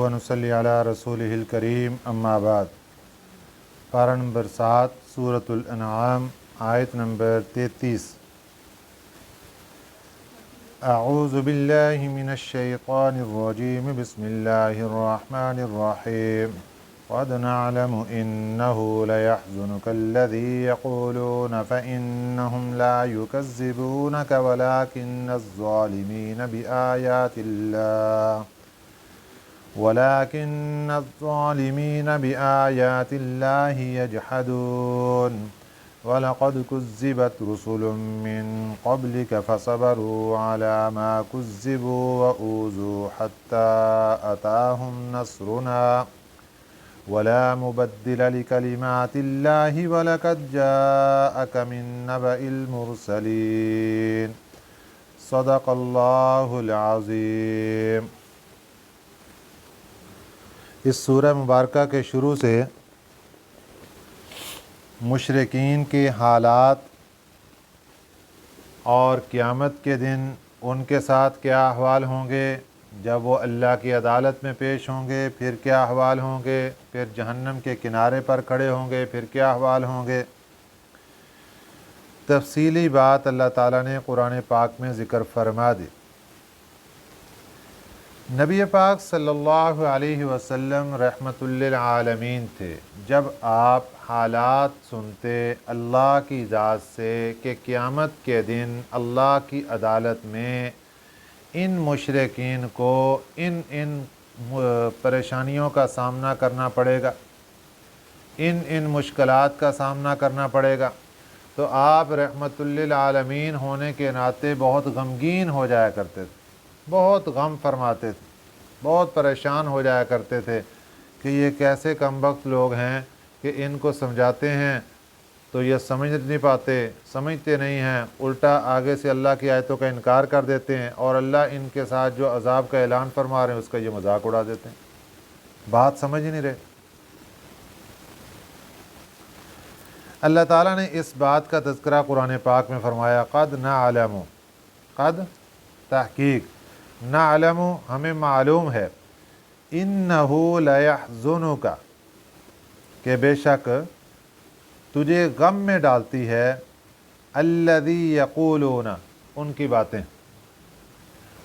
व नसल्ली अला रसूलिहिल करीम अम्मा बाद। पारा नंबर 7 सूरतुल अनआम आयत नंबर 33। अऊज़ु बिल्लाहि मिनश शैतानिर रजीम बिस्मिल्लाहिर रहमानिर रहीम। क़द नअलमु इन्नहु लयहज़ुनुकल्लज़ी यक़ूलून फ़इन्नहुम ला युकज़्ज़िबूनक वलाकिन्न बिआयातिल्लाहि यजहदून वलक़द कुज़्ज़िबत रुसुलुम मिन क़ब्लिक फ़सबरू अला मा कुज़्ज़िबू वऊज़ू हत्ता अताहुम नस्रुना वला मुबद्दिल लिकलिमातिल्लाहि वलक़द जाअक मिन नबइल मुरसलीन। सदक़ल्लाहुल अज़ीम। इस सूरह मुबारका के शुरू से मुशरिकीन के हालात और क़यामत के दिन उनके साथ क्या अहवाल होंगे, जब वो अल्लाह की अदालत में पेश होंगे फिर क्या अहवाल होंगे, फिर जहन्नम के किनारे पर खड़े होंगे फिर क्या अहवाल होंगे, तफसीली बात अल्लाह ताला ने कुरान पाक में ज़िक्र फरमा दी। नबी पाक सल्लल्लाहु अलैहि वसल्लम रहमतुल लिल आलमीन थे। जब आप हालात सुनते अल्लाह की ज़ात से कि क़यामत के दिन अल्लाह की अदालत में इन मुशरिकीन को इन परेशानियों का सामना करना पड़ेगा, इन मुश्किलात का सामना करना पड़ेगा, तो आप रहमतुल लिल आलमीन होने के नाते बहुत गमगीन हो जाया करते थे, बहुत गम फरमाते थे, बहुत परेशान हो जाया करते थे कि ये कैसे कमबख्त लोग हैं कि इनको समझाते हैं तो ये समझ नहीं पाते, समझते नहीं हैं, उल्टा आगे से अल्लाह की आयतों का इनकार कर देते हैं और अल्लाह इनके साथ जो अज़ाब का ऐलान फरमा रहे हैं उसका ये मजाक उड़ा देते हैं, बात समझ ही नहीं रहे। अल्लाह ताला ने इस बात का तज़किरा कुरान पाक में फरमाया, क़द नअलमु, क़द तहक़ीक़, नअलमु हमें मालूम है, इन्नहु लयहज़ुनुका कि बेशक तुझे गम में डालती है, अल्लज़ी यक़ूलून उनकी बातें,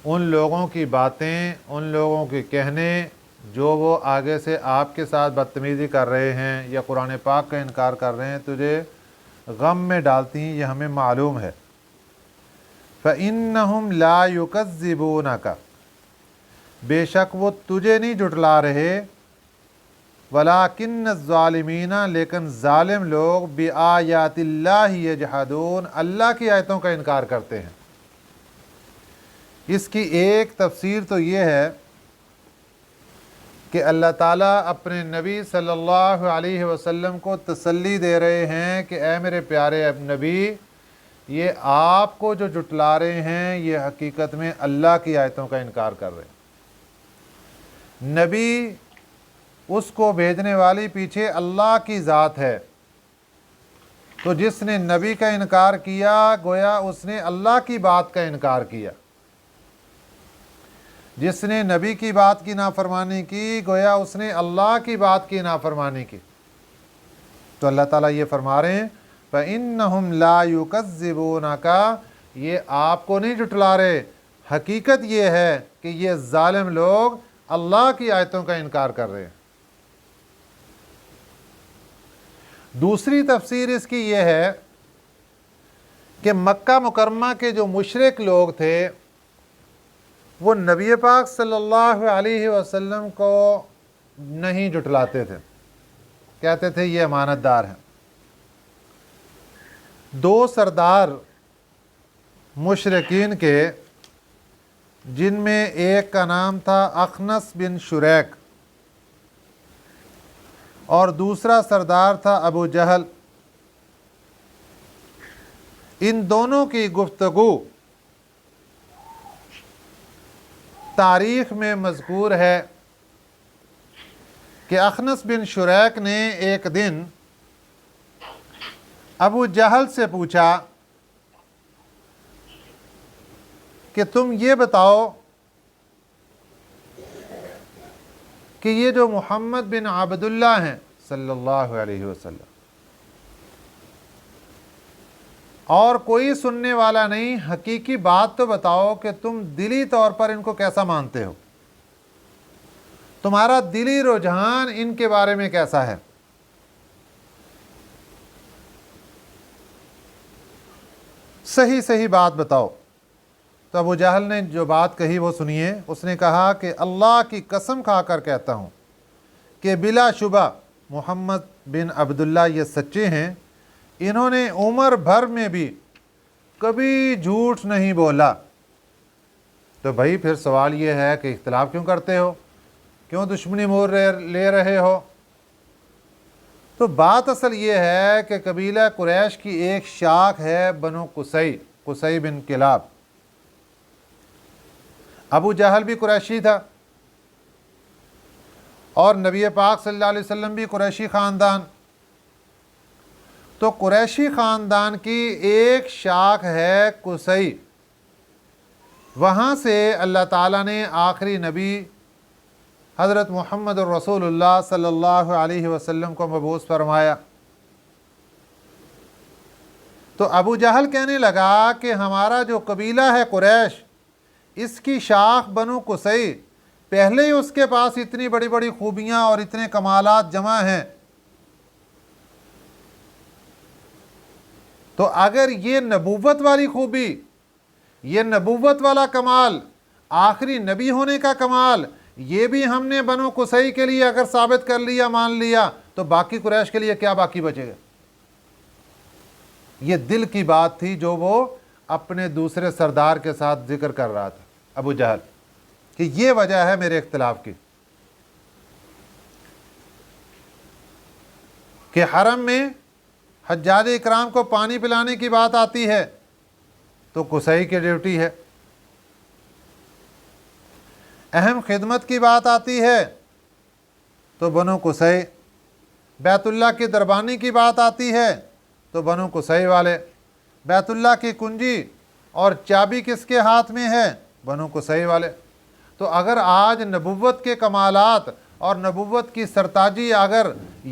उन लोगों की बातें, उन लोगों के कहने जो वो आगे से आपके साथ बदतमीज़ी कर रहे हैं या कुरान पाक का इनकार कर रहे हैं, तुझे गम में डालती हैं, ये हमें मालूम है। फ़इन्नहुम ला युकज़्ज़िबूनका बेशक वो तुझे नहीं जुटला रहे, वलाकिन्न ज़ालिमीना लेकिन ज़ालिम लोग बिआयातिल्लाहि यजहदून अल्लाह की आयतों का इनकार करते हैं। इसकी एक तफसीर तो ये है कि अल्लाह ताला अपने नबी सल्लल्लाहु अलैहि वसल्लम को तसल्ली दे रहे हैं कि ए मेरे प्यारे नबी, ये आपको जो जुटला रहे हैं ये हकीकत में अल्लाह की आयतों का इनकार कर रहे हैं। नबी उसको भेजने वाली पीछे अल्लाह की ज़ात है, तो जिसने नबी का इनकार किया गोया उसने अल्लाह की बात का इनकार किया, जिसने नबी की बात की नाफरमानी की गोया उसने अल्लाह की बात की नाफरमानी की। तो अल्लाह ताला ये फरमा रहे हैं, फ़इन्नहुम ला युकज़्ज़िबूनका ये आपको नहीं जुटला रहे, हकीकत ये है कि ये ज़ालिम लोग अल्लाह की आयतों का इनकार कर रहे हैं। दूसरी तफसीर इसकी ये है कि मक्का मुकरमा के जो मुशरिक लोग थे वो नबी पाक सल्लल्लाहु अलैहि वसल्लम को नहीं जुटलाते थे, कहते थे ये अमानतदार हैं। दो सरदार मुशरिकीन के, जिनमें एक का नाम था अखनस बिन शुरैक और दूसरा सरदार था अबू जहल, इन दोनों की गुफ्तगू तारीख में मज़कूर है कि अखनस बिन शुरैक ने एक दिन अबू जहल से पूछा कि तुम ये बताओ کہ یہ جو محمد بن عبداللہ ہیں صلی اللہ علیہ وسلم، اور کوئی سننے والا نہیں، حقیقی بات تو بتاؤ کہ تم دلی طور پر ان کو کیسا مانتے ہو، تمہارا دلی رجحان ان کے بارے میں کیسا ہے؟ صحیح صحیح بات بتاؤ۔ تو ابو جہل نے جو بات کہی وہ سنیے۔ اس نے کہا کہ اللہ کی قسم کھا کر کہتا ہوں کہ بلا شبہ محمد بن عبداللہ یہ سچے ہیں، انہوں نے عمر بھر میں بھی کبھی جھوٹ نہیں بولا۔ تو بھائی پھر سوال یہ ہے کہ اختلاف کیوں کرتے ہو، کیوں دشمنی مور لے رہے ہو؟ تو بات اصل یہ ہے کہ قبیلہ قریش کی ایک شاخ ہے بنو قصی بن کلاب۔ ابو جہل بھی قریشی تھا اور نبی پاک صلی اللہ علیہ وسلم بھی قریشی خاندان۔ تو قریشی خاندان کی ایک شاخ ہے قصی، وہاں سے اللہ تعالیٰ نے آخری نبی حضرت محمد الرسول اللہ صلی اللہ علیہ وسلم کو مبعوث فرمایا۔ تو ابو جہل کہنے لگا کہ ہمارا جو قبیلہ ہے قریش، اس کی شاخ بنو قصی، پہلے ہی اس کے پاس اتنی بڑی بڑی خوبیاں اور اتنے کمالات جمع ہیں، تو اگر یہ نبوت والی خوبی، یہ نبوت والا کمال، آخری نبی ہونے کا کمال، یہ بھی ہم نے بنو قصی کے لیے اگر ثابت کر لیا، مان لیا، تو باقی قریش کے لیے کیا باقی بچے گا؟ یہ دل کی بات تھی جو وہ اپنے دوسرے سردار کے ساتھ ذکر کر رہا تھا ابو جہل، کہ یہ وجہ ہے میرے اختلاف کی، کہ حرم میں حجاج اکرام کو پانی پلانے کی بات آتی ہے تو قصی کی ڈیوٹی ہے، اہم خدمت کی بات آتی ہے تو بنو قصی، بیت اللہ کی دربانی کی بات آتی ہے تو بنو قصی والے، بیت اللہ کی کنجی اور چابی کس کے ہاتھ میں ہے؟ بنو قصی والے۔ تو اگر آج نبوت کے کمالات اور نبوت کی سرتاجی اگر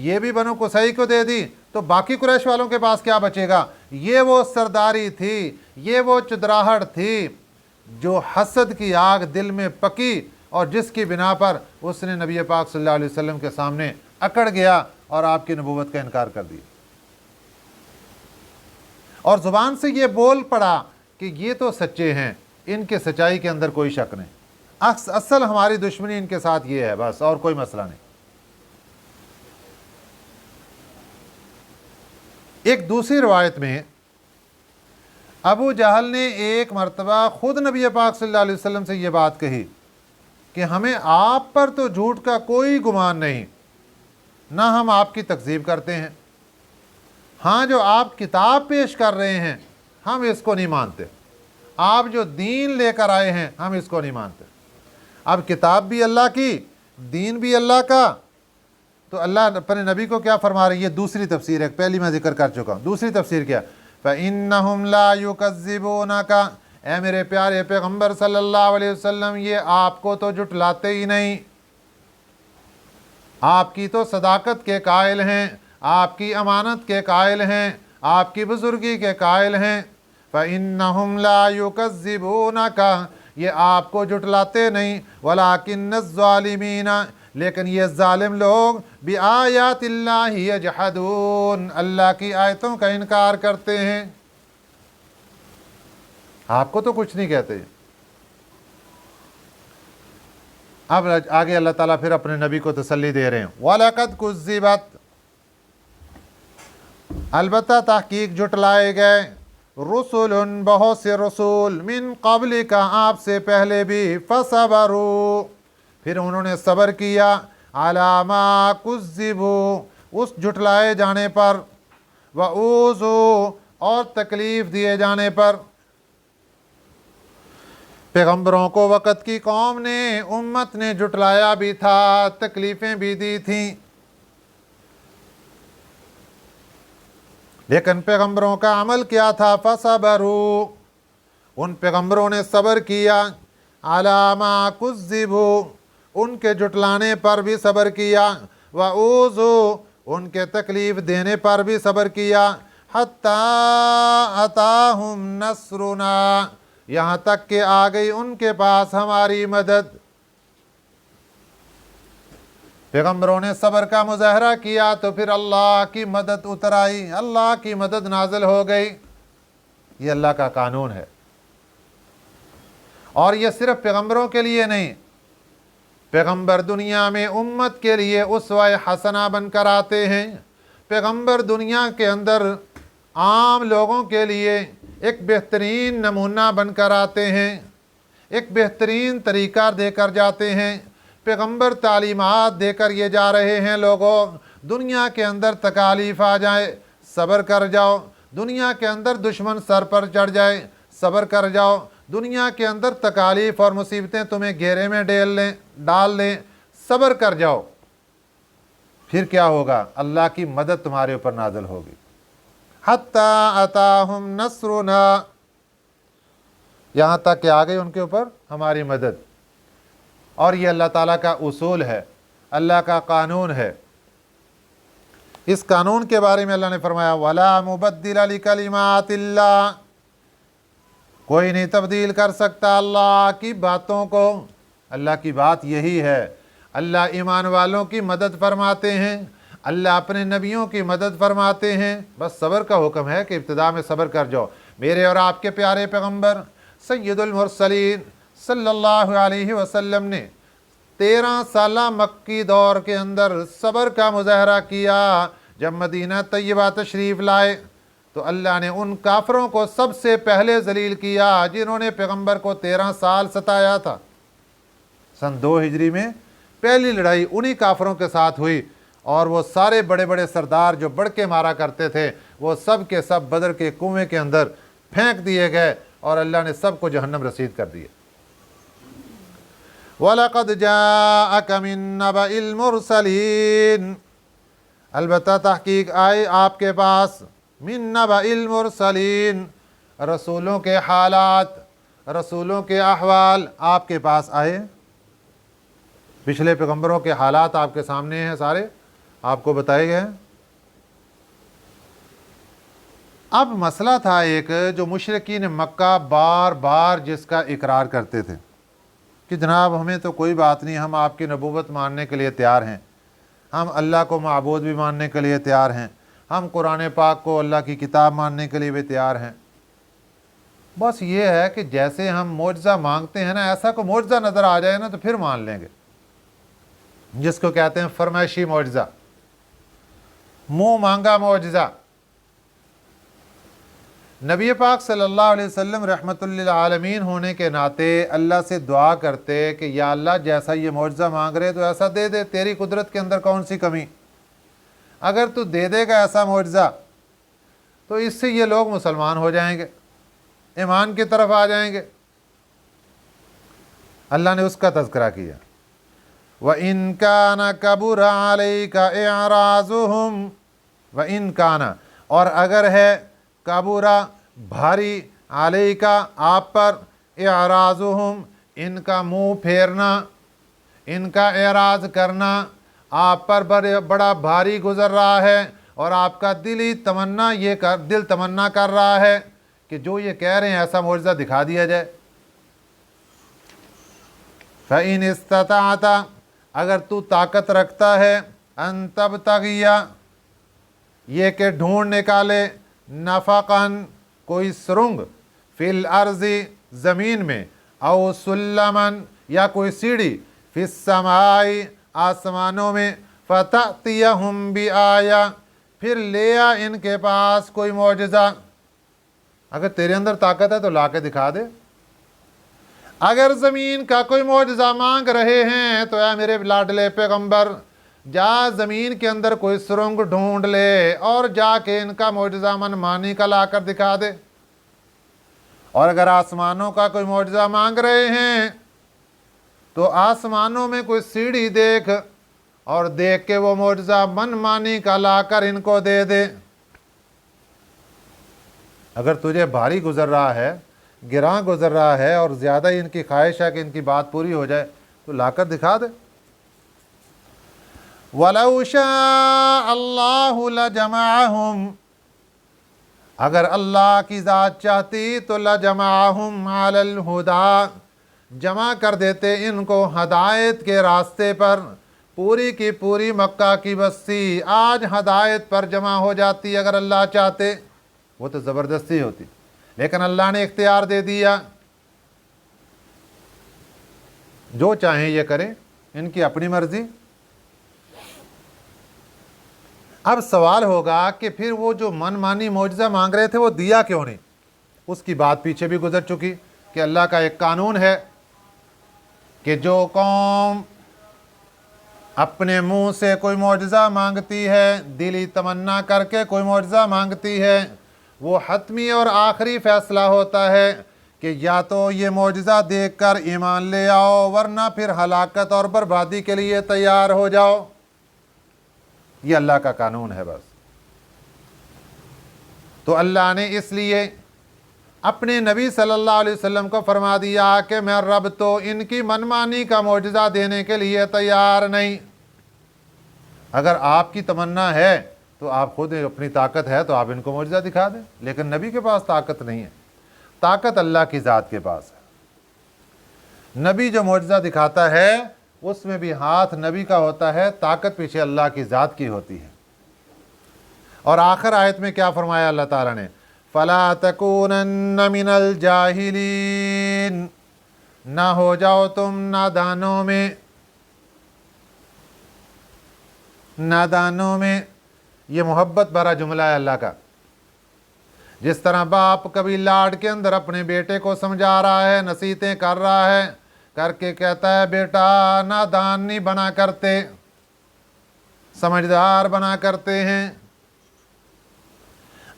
یہ بھی بنو قصی کو دے دی تو باقی قریش والوں کے پاس کیا بچے گا؟ یہ وہ سرداری تھی، یہ وہ چدراہٹ تھی جو حسد کی آگ دل میں پکی اور جس کی بنا پر اس نے نبی پاک صلی اللہ علیہ وسلم کے سامنے اکڑ گیا اور آپ کی نبوت کا انکار کر دیا، اور زبان سے یہ بول پڑا کہ یہ تو سچے ہیں، ان کے سچائی کے اندر کوئی شک نہیں۔ اصل ہماری دشمنی ان کے ساتھ یہ ہے بس، اور کوئی مسئلہ نہیں۔ ایک دوسری روایت میں ابو جہل نے ایک مرتبہ خود نبی پاک صلی اللہ علیہ وسلم سے یہ بات کہی کہ ہمیں آپ پر تو جھوٹ کا کوئی گمان نہیں، نہ ہم آپ کی تکذیب کرتے ہیں، ہاں جو آپ کتاب پیش کر رہے ہیں ہم اس کو نہیں مانتے، آپ جو دین لے کر آئے ہیں ہم اس کو نہیں مانتے۔ اب کتاب بھی اللہ کی، دین بھی اللہ کا، تو اللہ اپنے نبی کو کیا فرما رہی ہے؟ دوسری تفسیر ہے، پہلی میں ذکر کر چکا ہوں، دوسری تفسیر کیا؟ فَإِنَّهُمْ لَا يُكَذِّبُونَكَ، اے میرے پیارے پیغمبر صلی اللہ علیہ وسلم، یہ آپ کو تو جھٹلاتے ہی نہیں، آپ کی تو صداقت کے قائل ہیں، آپ کی امانت کے قائل ہیں، آپ کی بزرگی کے قائل ہیں۔ فَإِنَّهُمْ لَا يُكَذِّبُونَكَ، یہ آپ کو جھٹلاتے نہیں، وَلَٰكِنَّ الظَّالِمِينَ، لیکن یہ ظالم لوگ بِآیاتِ اللَّهِ يَجْحَدُونَ، اللہ کی آیتوں کا انکار کرتے ہیں۔ آپ کو تو کچھ نہیں کہتے۔ اب آگے اللہ تعالیٰ پھر اپنے نبی کو تسلی دے رہے ہیں، وَلَقَدْ كُذِّبَتْ، البتہ تحقیق جھٹلائے گئے، رسل، بہت سے رسول، من قبل کا، آپ سے پہلے بھی، فصبروا، پھر انہوں نے صبر کیا، علی ما کذبوا، اس جھٹلائے جانے پر، وَأُوذُوا، اور تکلیف دیے جانے پر۔ پیغمبروں کو وقت کی قوم نے، امت نے جھٹلایا بھی تھا، تکلیفیں بھی دی تھیں، لیکن پیغمبروں کا عمل کیا تھا؟ فصبروا، ان پیغمبروں نے صبر کیا، علی ما کذبوا، उनके जुटलाने पर भी सब्र किया, व ऊज़ू उनके तकलीफ़ देने पर भी सब्र किया, हत्ता अताहुम नस्रुना यहाँ तक कि आ गई उनके पास हमारी मदद। पैगम्बरों ने सब्र का मुजाहरा किया तो फिर अल्लाह की मदद उतर आई, अल्लाह की मदद नाजिल हो गई। ये अल्लाह का कानून है। और ये सिर्फ पैगम्बरों के लिए नहीं, पैगम्बर दुनिया में उम्मत के लिए उसवा हसना बनकर आते हैं। पैगम्बर दुनिया के अंदर आम लोगों के लिए एक बेहतरीन नमूना बनकर आते हैं, एक बेहतरीन तरीक़ा देकर जाते हैं। पैगम्बर तालीमात देकर ये जा रहे हैं, लोगों दुनिया के अंदर तकालीफ आ जाए सब्र कर जाओ, दुनिया के अंदर दुश्मन सर पर चढ़ जाए सब्र कर जाओ, दुनिया के अंदर तकालीफ और मुसीबतें तुम्हें घेरे में डाल लें सब्र कर जाओ। फिर क्या होगा? अल्लाह की मदद तुम्हारे ऊपर नाज़िल होगी। हत्ता अताहुम नस्रुना यहाँ तक कि आ गई उनके ऊपर हमारी मदद। और ये अल्लाह ताला का उसूल है, अल्लाह का कानून है। इस कानून के बारे में अल्लाह ने फरमाया वला मुबद्दिल लिकलिमातिल्लाह, कोई नहीं तब्दील कर सकता अल्लाह की बातों को। अल्लाह की बात यही है, अल्लाह ईमान वालों की मदद फरमाते हैं, अल्लाह अपने नबियों की मदद फरमाते हैं। बस सब्र का हुक्म है कि इब्तिदा में सब्र कर जाओ। मेरे और आपके प्यारे पैगम्बर सैयदुल मुरसलीन सल्लल्लाहु अलैहि वसल्लम ने 13 साला मक्की दौर के अंदर सब्र का मुजाहरा किया। जब मदीना तैयबा तशरीफ़ लाए तो अल्लाह ने उन काफरों को सबसे पहले जलील किया जिन्होंने पैगम्बर को 13 साल सताया था। सन 2 हिजरी में पहली लड़ाई उन्हीं काफरों के साथ हुई और वो सारे बड़े बड़े सरदार जो बढ़ के मारा करते थे वो सब के सब बदर के कुएं के अंदर फेंक दिए गए और अल्लाह ने सबको जहन्नम रसीद कर दिए। वलक़द जाअक मिन नबइल मुरसलीन, अलबत्ता तहकीक आए आपके पास मिन नबइल मुरसलीन, रसूलों के हालात रसूलों के अहवाल आपके पास आए। पिछले पैगम्बरों के हालात आपके सामने हैं, सारे आपको बताए गए हैं। अब मसला था एक जो मुशरिकीन मक्का बार बार जिसका इकरार करते थे कि जनाब हमें तो कोई बात नहीं, हम आपकी नबूवत मानने के लिए तैयार हैं, हम अल्लाह को माबूद भी मानने के लिए तैयार हैं, हम कुरान पाक को अल्लाह की किताब मानने के लिए भी तैयार हैं। बस ये है कि जैसे हम मोजज़ा मांगते हैं ना, ऐसा कोई मोजज़ा नज़र आ जाए ना तो फिर मान लेंगे, जिसको कहते हैं फरमाइशी मोजज़ा, मुँह मांगा मोजज़ा। नबी पाक सल्लल्लाहु अलैहि वसल्लम रहमतुल्लिल आलमीन होने के नाते अल्लाह से दुआ करते कि या अल्लाह जैसा ये मोजज़ा मांग रहे तो ऐसा दे दे, तेरी कुदरत के अंदर कौन सी कमी, अगर तू दे देगा ऐसा मोजज़ा तो इससे ये लोग मुसलमान हो जाएंगे, ईमान की तरफ आ जाएंगे। अल्लाह ने उसका तज़किरा किया व इन काना कबुरा अलैका इराज़ुहुम व इन काना, और अगर है कबुरा भारी अलैका आप पर, इराज़ुहुम इनका मुँह फेरना, इनका एराज़ करना आप पर बड़ा भारी गुज़र रहा है और आपका दिल तमन्ना कर रहा है कि जो ये कह रहे हैं ऐसा मोजज़ा दिखा दिया जाए। फ़इन इस्तताअता, अगर तू ताकत रखता है, अन तबतगिया ये कि ढूंढ निकाले, नफ़क़न कोई सुरंग, फ़िल अर्ज़ी ज़मीन में, औ सुल्लमन या कोई सीढ़ी, फ़िस समाई आसमानों में, फ़तअतियहुम बि आया फिर ले आ इनके पास कोई मौजज़ा। अगर तेरे अंदर ताकत है तो ला के दिखा दे। अगर ज़मीन का कोई मौजज़ा मांग रहे हैं तो या मेरे लाडले पैगम्बर जा ज़मीन के अंदर कोई सुरंग ढूंढ ले और जाके इनका मौजज़ा मनमानी का ला कर दिखा दे। और अगर आसमानों का कोई मौजज़ा मांग रहे हैं तो आसमानों में कोई सीढ़ी देख और देख के वो मौजज़ा मनमानी का ला कर इनको दे दे। अगर तुझे भारी गुजर रहा है, गिरां गुजर रहा है और ज़्यादा इनकी ख्वाहिश है कि इनकी बात पूरी हो जाए तो लाकर दिखा दे। वलौ शाअ अल्लाहु लजमअहुम, अगर अल्लाह की ज़ात चाहती तो लजमअहुम अलल हुदा, जमा कर देते इनको हदायत के रास्ते पर। पूरी की पूरी मक्का की बस्ती आज हदायत पर जमा हो जाती अगर अल्लाह चाहते। वो तो ज़बरदस्ती होती, लेकिन अल्लाह ने इख्तियार दे दिया, जो चाहें ये करें, इनकी अपनी मर्जी। अब सवाल होगा कि फिर वो जो मनमानी मौजज़ा मांग रहे थे वो दिया क्यों नहीं? उसकी बात पीछे भी गुजर चुकी कि अल्लाह का एक कानून है कि जो कौम अपने मुंह से कोई मौजज़ा मांगती है, दिली तमन्ना करके कोई मौजज़ा मांगती है, वो हतमी और आखिरी फ़ैसला होता है कि या तो ये मौजज़ा देखकर ईमान ले आओ, वरना फिर हलाकत और बर्बादी के लिए तैयार हो जाओ। ये अल्लाह का कानून है बस। तो अल्लाह ने इसलिए अपने नबी सल्लल्लाहु अलैहि वसल्लम को फरमा दिया कि मैं रब तो इनकी मनमानी का मौजज़ा देने के लिए तैयार नहीं। अगर आपकी तमन्ना है तो आप खुद, अपनी ताकत है तो आप इनको मौजज़ा दिखा दें, लेकिन नबी के पास ताकत नहीं है, ताकत अल्लाह की ज़ात के पास है। नबी जो मौजज़ा दिखाता है उसमें भी हाथ नबी का होता है, ताकत पीछे अल्लाह की ज़ात की होती है। और आखिर आयत में क्या फरमाया अल्लाह ताला ने? फला तकूनन्न मिनल जाहिलीन, ना हो जाओ तुम नादानों में। नादानों में ये मोहब्बत भरा जुमला है अल्लाह का। जिस तरह बाप कभी लाड के अंदर अपने बेटे को समझा रहा है, नसीहतें कर रहा है, करके कहता है बेटा नादान नहीं बना करते, समझदार बना करते हैं।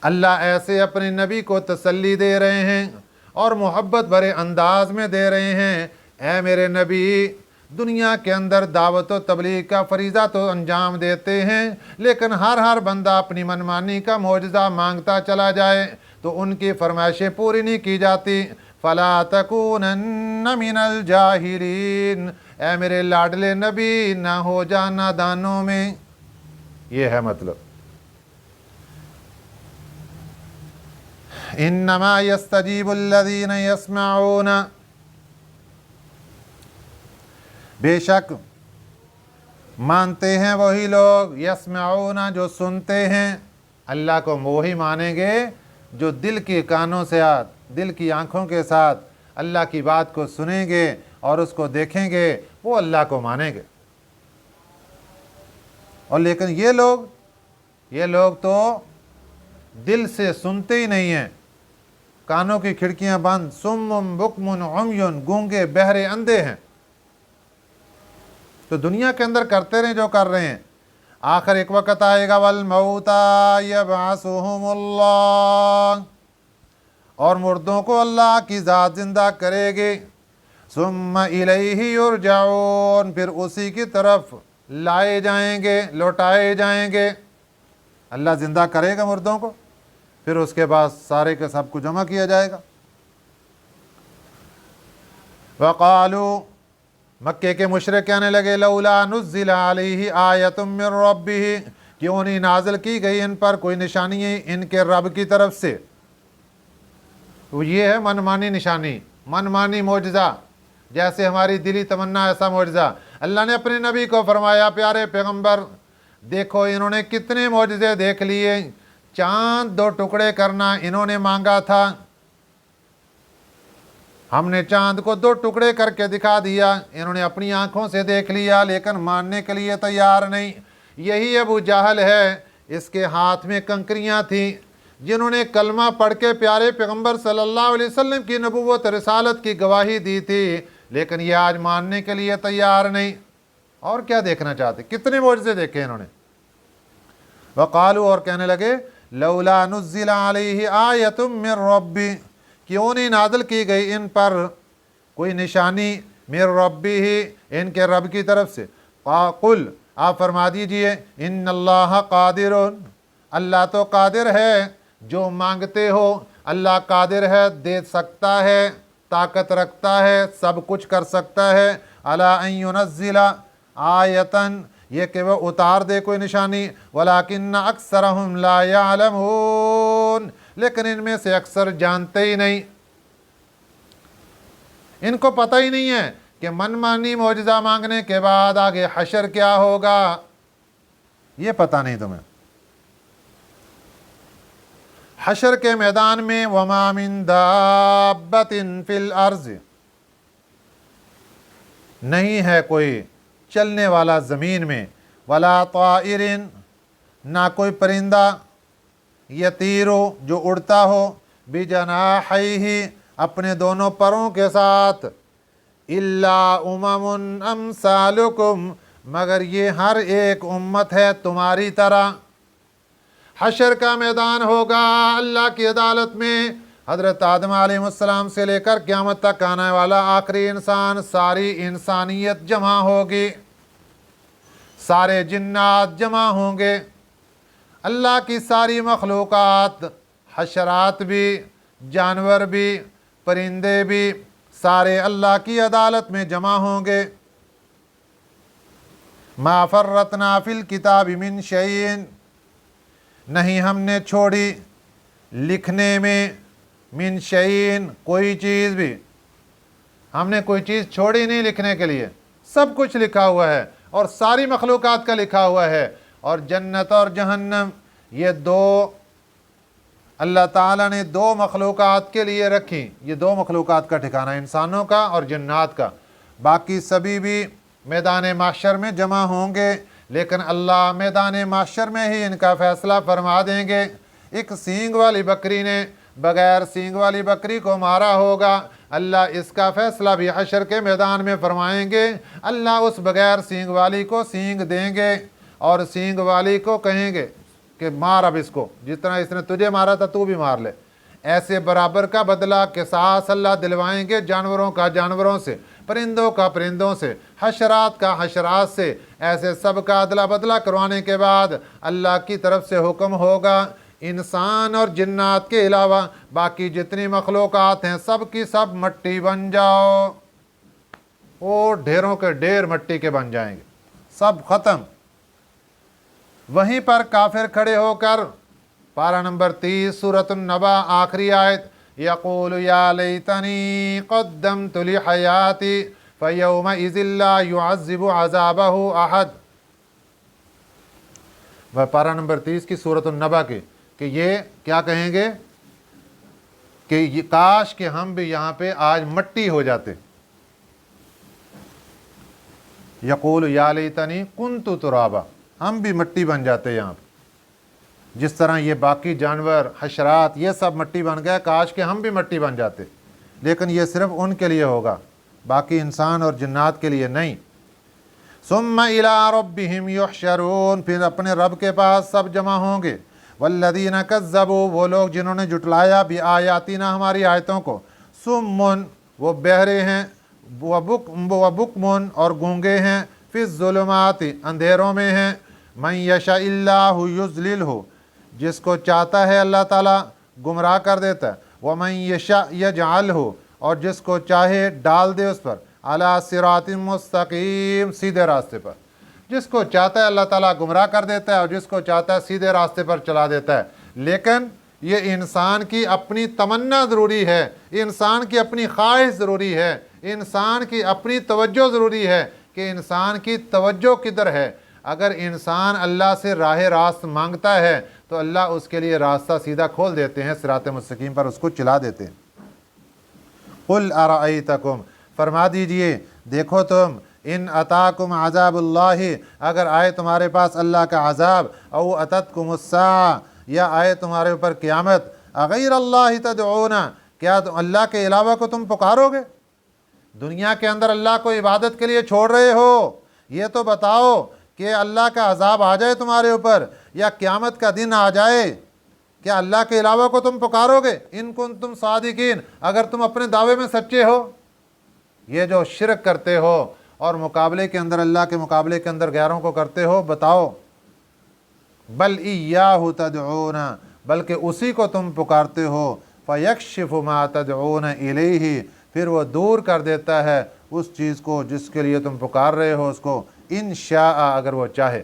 अल्लाह ऐसे अपने नबी को तसल्ली दे रहे हैं और मोहब्बत भरे अंदाज में दे रहे हैं, ऐ मेरे नबी, दुनिया के अंदर दावत व तबलीग का फरीज़ा तो अंजाम देते हैं, लेकिन हर बंदा अपनी मनमानी का मौजज़ा मांगता चला जाए तो उनकी फरमाइशें पूरी नहीं की जाती। फला तकूनन्न मिनल जाहिलीन, ऐ मेरे लाडले नबी, ना हो जाना दानों में। ये है मतलब। इन्नमा यस्तजीबुल्लज़ीन यस्मऊन, बेशक मानते हैं वही लोग, यस्मऊन जो सुनते हैं। अल्लाह को वही मानेंगे जो दिल के कानों से, दिल की आंखों के साथ अल्लाह की बात को सुनेंगे और उसको देखेंगे, वो अल्लाह को मानेंगे। और लेकिन ये लोग तो दिल से सुनते ही नहीं हैं, कानों की खिड़कियां बंद, सुम्मुम बुकमुन उम्युन, गूंगे बहरे अंधे हैं। तो दुनिया के अंदर करते रहे जो कर रहे हैं, आखिर एक वक़्त आएगा वल मौता यबअसुहुमुल्लाह, और मुर्दों को अल्लाह की ज़ात जिंदा करेगी। सुम्मा इलैहि युरजाऊन, फिर उसी की तरफ लाए जाएंगे, लौटाए जाएंगे। अल्लाह ज़िंदा करेगा मुर्दों को, फिर उसके बाद सारे के सब को जमा किया जाएगा। वक़ालू, मक्के के मुशरिक कहने लगे, लौला नुज़्ज़िला अलैहि आयतुम मिर रब्बिही, क्यों नहीं नाज़िल की गई इन पर कोई निशानी इनके रब की तरफ से। तो ये है मनमानी निशानी, मनमानी मौजज़ा, जैसे हमारी दिली तमन्ना ऐसा मौजज़ा। अल्लाह ने अपने नबी को फरमाया, प्यारे पैगंबर देखो इन्होंने कितने मौजज़े देख लिए, चांद 2 टुकड़े करना इन्होंने मांगा था, हमने चांद को 2 टुकड़े करके दिखा दिया, इन्होंने अपनी आंखों से देख लिया लेकिन मानने के लिए तैयार नहीं। यही अबू जहल है, इसके हाथ में कंकरियां थीं, जिन्होंने कलमा पढ़ के प्यारे पैगंबर सल्लल्लाहु अलैहि वसल्लम की नबूवत रिसालत की गवाही दी थी, लेकिन ये आज मानने के लिए तैयार नहीं। और क्या देखना चाहते, कितने मौजज़े देखे इन्होंने। वक़ालू, और कहने लगे, लौला नुज़्ज़िला अलैहि आयतुम मिर रब्बी, क्यों नहीं नाज़िल की गई इन पर कोई निशानी, मिर रब्बिही, इनके रब की तरफ से। कुल, आप फरमा दीजिए, इन्नल्लाह कादिरुन, अल्लाह तो कादिर है, जो मांगते हो अल्लाह कादिर है, दे सकता है, ताकत रखता है, सब कुछ कर सकता है। अला अन युनज़्ज़िला आयतन, ये कि वह उतार दे कोई निशानी, वलाकिन्न अक्सरहुम ला यअलमून, लेकिन इनमें से अक्सर जानते ही नहीं, इनको पता ही नहीं है कि मनमानी मौजज़ा मांगने के बाद आगे हशर क्या होगा, ये पता नहीं तुम्हें। हशर के मैदान में वमा मिन दाब्बतिन फिल अर्ज़, नहीं है कोई चलने वाला ज़मीन में, वला ताइरिन, ना कोई परिंदा, यतीरो जो उड़ता हो, बिजनाहिही अपने दोनों परों के साथ, इल्ला उममुन अमसालुकुम, मगर ये हर एक उम्मत है तुम्हारी तरह। हशर का मैदान होगा अल्लाह की अदालत में, हज़रत आदम अलैहिस्सलाम से लेकर क़यामत तक आने वाला आखिरी इंसान, सारी इंसानियत जमा होगी, सारे जिन्नात जमा होंगे, अल्लाह की सारी मखलूक़ात, हशरात भी, जानवर भी, परिंदे भी, सारे अल्लाह की अदालत में जमा होंगे। मा फर्रतना फिल किताबि मिन शैइन, नहीं हमने छोड़ी लिखने में, मिन शैइन कोई चीज़ भी, हमने कोई चीज़ छोड़ी नहीं लिखने के लिए, सब कुछ लिखा हुआ है और सारी मखलूक़ात का लिखा हुआ है। और जन्नत और जहन्नम ये दो अल्लाह ताला ने दो मखलूक़ात के लिए रखी, ये दो मखलूक़ात का ठिकाना, इंसानों का और जन्नात का। बाकी सभी भी मैदान माशर में जमा होंगे, लेकिन अल्लाह मैदान माशर में ही इनका फ़ैसला फरमा देंगे। एक सींग वाली बकरी ने बग़ैर सींग वाली बकरी को मारा होगा, अल्लाह इसका फ़ैसला भी हशर के मैदान में फरमाएंगे। अल्लाह उस बग़ैर सींग वाली को सींग देंगे और सींग वाली को कहेंगे कि मार अब इसको, जितना इसने तुझे मारा था तू भी मार ले। ऐसे बराबर का बदला किसास अल्लाह दिलवाएंगे, जानवरों का जानवरों से, परिंदों का परिंदों से, हशरात का हशरात से। ऐसे सब का अदला बदला करवाने के बाद अल्लाह की तरफ से हुक्म होगा, इंसान और जिन्नात के अलावा बाकी जितनी मखलूक़ात हैं सब की सब मट्टी बन जाओ। वो ढेरों के ढेर मट्टी के बन जाएंगे, सब ख़त्म। वहीं पर काफिर खड़े होकर, पारा नंबर 30 सूरत नबा आखिरी आयत, यक़ूलु या लैतनी क़द्दमतु लिहयाती फ़यौमइज़िन ला युअज़्ज़िबु अज़ाबहु अहद। वह पारा नंबर 30 की सूरत नबा की, कि ये क्या कहेंगे कि ये काश कि हम भी यहाँ पे आज मट्टी हो जाते। यक़ूलु या लैतनी कुन्तु तुराबा, हम भी मट्टी बन जाते यहाँ पे। जिस तरह ये बाकी जानवर हशरात ये सब मट्टी बन गए, काश कि हम भी मट्टी बन जाते, लेकिन ये सिर्फ उनके लिए होगा, बाकी इंसान और जिन्नात के लिए नहीं। सुम्मा इला रब्बिहिम युहशरून, फिर अपने रब के पास सब जमा होंगे। वल्लज़ीना कज़्ज़बू, वो लोग जिन्होंने जुटलाया भी आयातिना, हमारी आयतों को। सुम्मुन, वो बहरे हैं, व बुकमुन, और गूंगे हैं। फ़िज़्ज़ुलुमाति, अंधेरों में हैं। मन यशाइल्लाहु युज़लिलहु, जिसको चाहता है अल्लाह ताला गुमराह कर देता है। व मन यशा यजअलहु, और जिसको चाहे डाल दे उस पर। अला सिरातिन मुस्तकीम, सीधे रास्ते पर। जिसको चाहता है अल्लाह ताला गुमराह कर देता है और जिसको चाहता है सीधे रास्ते पर चला देता है। लेकिन ये इंसान की अपनी तमन्ना ज़रूरी है, इंसान की अपनी ख्वाहिश ज़रूरी है, इंसान की अपनी तवज्जो ज़रूरी है कि इंसान की तवज्जो किधर है। अगर इंसान अल्लाह से राह रास्त मांगता है तो अल्लाह उसके लिए रास्ता सीधा खोल देते हैं, सिरात मुस्तकीम पर उसको चला देते हैं। कुल अरअयतकुम, फरमा दीजिए देखो तुम, इन अताकुम अज़ाबुल्लाहि, अगर आए तुम्हारे पास अल्लाह का अज़ाब, औ अततकुमुस्सा, या आए तुम्हारे ऊपर क़यामत, अग़ैरल्लाहि तदऊना, क्या तुम अल्लाह के अलावा को तुम पुकारोगे? दुनिया के अंदर अल्लाह को इबादत के लिए छोड़ रहे हो, ये तो बताओ कि अल्लाह का अज़ाब आ जाए तुम्हारे ऊपर या क़यामत का दिन आ जाए, क्या अल्लाह के अलावा को तुम पुकारोगे? इन कुंतुम सादिकीन, अगर तुम अपने दावे में सच्चे हो। ये जो शिरक करते हो और मुकाबले के अंदर अल्लाह के मुकाबले के अंदर गैरों को करते हो, बताओ। बल इय्याहु तदऊना, बल्कि उसी को तुम पुकारते हो। फयक्शिफु मा तदऊना इलैहि, फिर वो दूर कर देता है उस चीज़ को जिसके लिए तुम पुकार रहे हो उसको। इन शाअ अगर वो चाहे,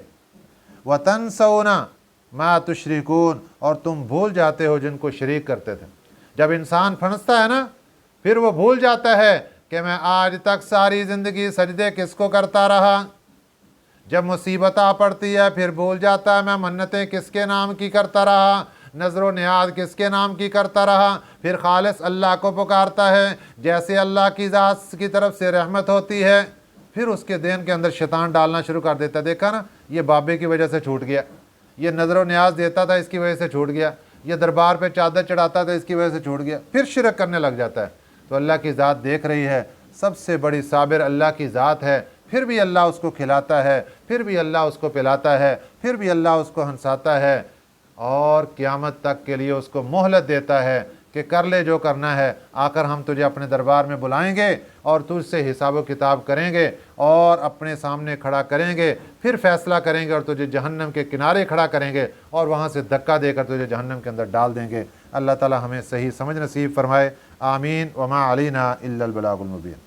व तनसौना मा तुशरिकून और तुम भूल जाते हो जिनको शरीक करते थे। जब इंसान फंसता है ना, फिर वो भूल जाता है कि मैं आज तक सारी ज़िंदगी सजदे किसको करता रहा। जब मुसीबत आ पड़ती है फिर भूल जाता है मैं मन्नतें किसके नाम की करता रहा, नज़र नियाज किसके नाम की करता रहा। फिर खालिस अल्लाह को पुकारता है, जैसे अल्लाह की ज़ात की तरफ से रहमत होती है। फिर उसके देन के अंदर शैतान डालना शुरू कर देता, देखा ना ये बाबे की वजह से छूट गया, ये नज़र नियाज देता था इसकी वजह से छूट गया, ये दरबार पे चादर चढ़ाता था इसकी वजह से छूट गया, फिर शिरक करने लग जाता है। तो अल्लाह की ज़ात देख रही है, सबसे बड़ी साबिर अल्लाह की ज़ात है, फिर भी अल्लाह उसको खिलाता है, फिर भी अल्लाह उसको पिलाता है, फिर भी अल्लाह उसको हंसाता है और क़यामत तक के लिए उसको मोहलत देता है कि कर ले जो करना है, आकर हम तुझे अपने दरबार में बुलाएंगे और तुझसे हिसाब व किताब करेंगे और अपने सामने खड़ा करेंगे, फिर फैसला करेंगे और तुझे जहन्नम के किनारे खड़ा करेंगे और वहाँ से धक्का देकर तुझे जहन्नम के अंदर डाल देंगे। अल्लाह ताला हमें सही समझ नसीब फरमाए। आमीन। वमा अलैना इल्लल बलागुल मुबीन।